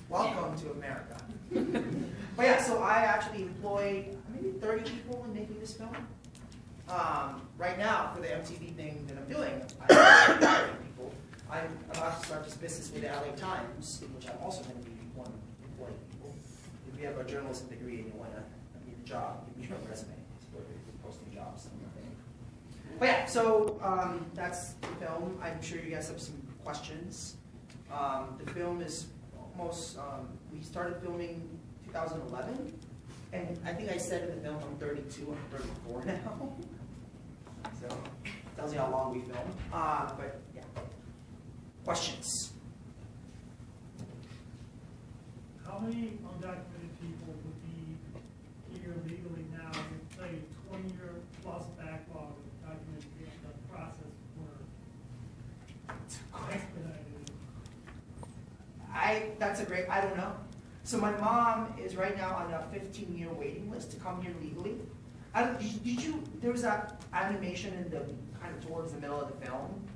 Welcome to America. But yeah, so I actually employed maybe 30 people in making this film. Right now, for the MTV thing that I'm doing, I employ 30 people. I'm about to start this business with the LA Times, in which I'm also going to be one employee people. If you have a journalism degree and you want to need a job, give me your resume. We're posting jobs. But yeah, so that's the film. I'm sure you guys have some questions. The film is almost, we started filming 2011, and I think I said in the film I'm 32, I'm 34 now. So, tells you how long we filmed. But yeah, questions? How many undocumented people would be here legally now with, say, 20-year plus backlog of documentation the process for expedited? That's a great, I don't know. So my mom is right now on a 15-year waiting list to come here legally. There was that animation in the kind of towards the middle of the film.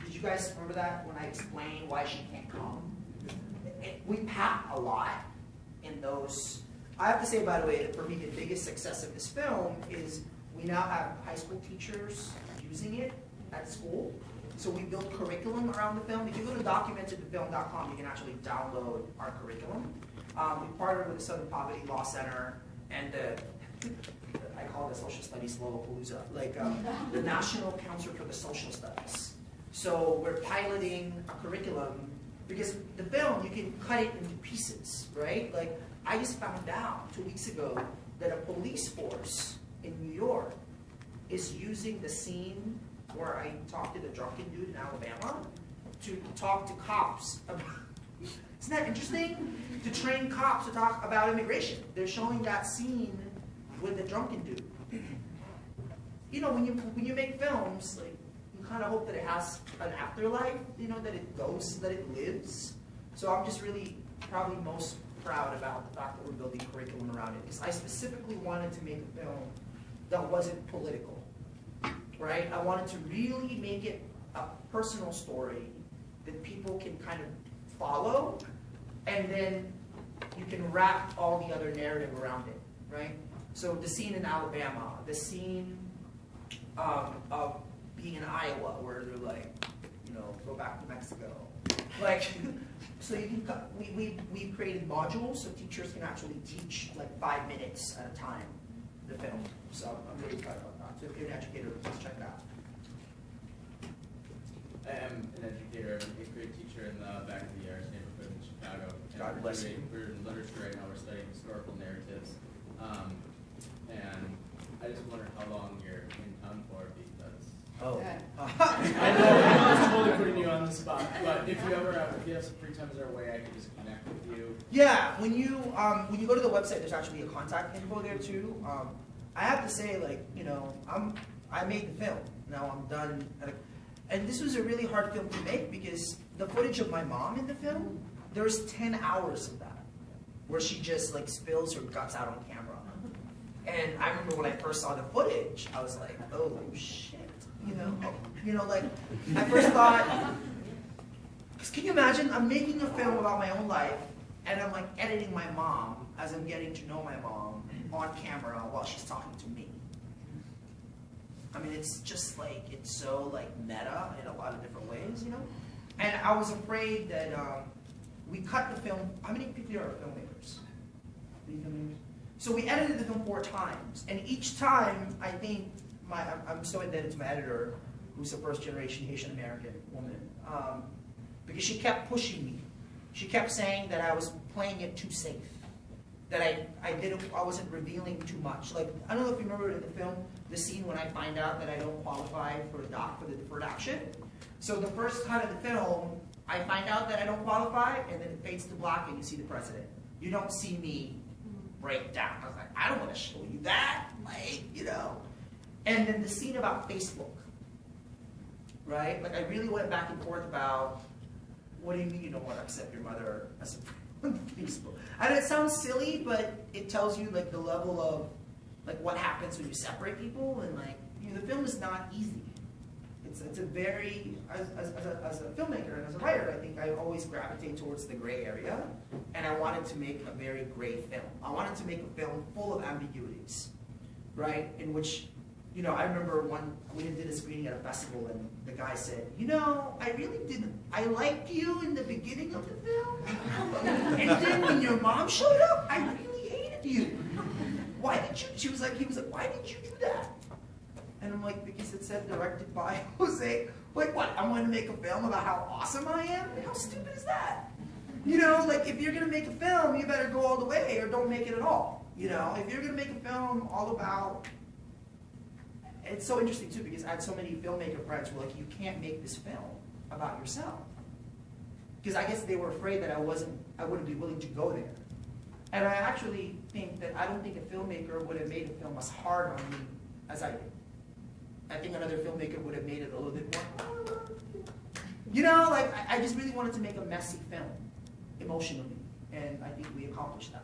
Did you guys remember that when I explained why she can't come? We pack a lot in those. I have to say, by the way, that for me, the biggest success of this film is we now have high school teachers using it at school. So we build curriculum around the film. If you go to documentedthefilm.com, you can actually download our curriculum. We partnered with the Southern Poverty Law Center and I call it the Social Studies Lollapalooza, like the National Council for the Social Studies. So we're piloting a curriculum because the film, you can cut it into pieces, right? Like I just found out 2 weeks ago that a police force in New York is using the scene where I talked to the drunken dude in Alabama to talk to cops about, isn't that interesting? To train cops to talk about immigration. They're showing that scene with the drunken dude. You know, when you make films, like you kind of hope that it has an afterlife, you know, that it goes, that it lives. So I'm just really probably most proud about the fact that we're building curriculum around it, because I specifically wanted to make a film that wasn't political. Right? I wanted to really make it a personal story that people can kind of follow, and then you can wrap all the other narrative around it, right? So the scene in Alabama, the scene of being in Iowa, where they're like, you know, go back to Mexico. Like, so you can, we created modules so teachers can actually teach like 5 minutes at a time the film. So I'm really proud about that. So if you're an educator, please check it out. I am an educator. I'm an 8th grade teacher in the back of the Yards neighborhood in Chicago. God bless you. We're in literature right now. We're studying historical narratives. And I just wonder how long you're in town for, because Oh. I know I'm totally putting you on the spot, but if you have some free time, is there a way I can just connect with you? Yeah, when you go to the website, there's actually a contact info there too. I have to say, like, you know, I made the film. Now I'm done. And this was a really hard film to make because the footage of my mom in the film, there's 10 hours of that where she just like spills her guts out on camera. And I remember when I first saw the footage, I was like, oh shit, you know, like I first thought, because can you imagine? I'm making a film about my own life, and I'm like editing my mom as I'm getting to know my mom on camera while she's talking to me. I mean, it's just like, it's so like meta in a lot of different ways, you know? And I was afraid that we cut the film. How many people here are filmmakers? So we edited the film 4 times, and each time I think I'm so indebted to my editor, who's a first-generation Haitian American woman, because she kept pushing me. She kept saying that I was playing it too safe, that I wasn't revealing too much. Like, I don't know if you remember in the film the scene when I find out that I don't qualify for the deferred action. So the first cut of the film, I find out that I don't qualify, and then it fades to black, and you see the president. You don't see me break down. I was like, I don't want to show you that, like, you know. And then the scene about Facebook, right? Like, I really went back and forth about, what do you mean you don't want to accept your mother as a friend on Facebook? And it sounds silly, but it tells you like the level of like what happens when you separate people, and like, you know, the film is not easy. It's a very, as a filmmaker and as a writer, I think I always gravitate towards the gray area, and I wanted to make a very gray film. I wanted to make a film full of ambiguities, right? In which, you know, I remember we did a screening at a festival, and the guy said, you know, I liked you in the beginning of the film, and then when your mom showed up, I really hated you. Why did you, he was like, why did you do that? And I'm like, because it said directed by Jose. Like, what, I want to make a film about how awesome I am? How stupid is that? You know, like, if you're going to make a film, you better go all the way or don't make it at all. You know, if you're going to make a film all about, it's so interesting too, because I had so many filmmaker friends who were like, you can't make this film about yourself. Because I guess they were afraid that I wouldn't be willing to go there. And I actually think that I don't think a filmmaker would have made a film as hard on me as I did. I think another filmmaker would have made it a little bit more, you know, like I just really wanted to make a messy film, emotionally, and I think we accomplished that.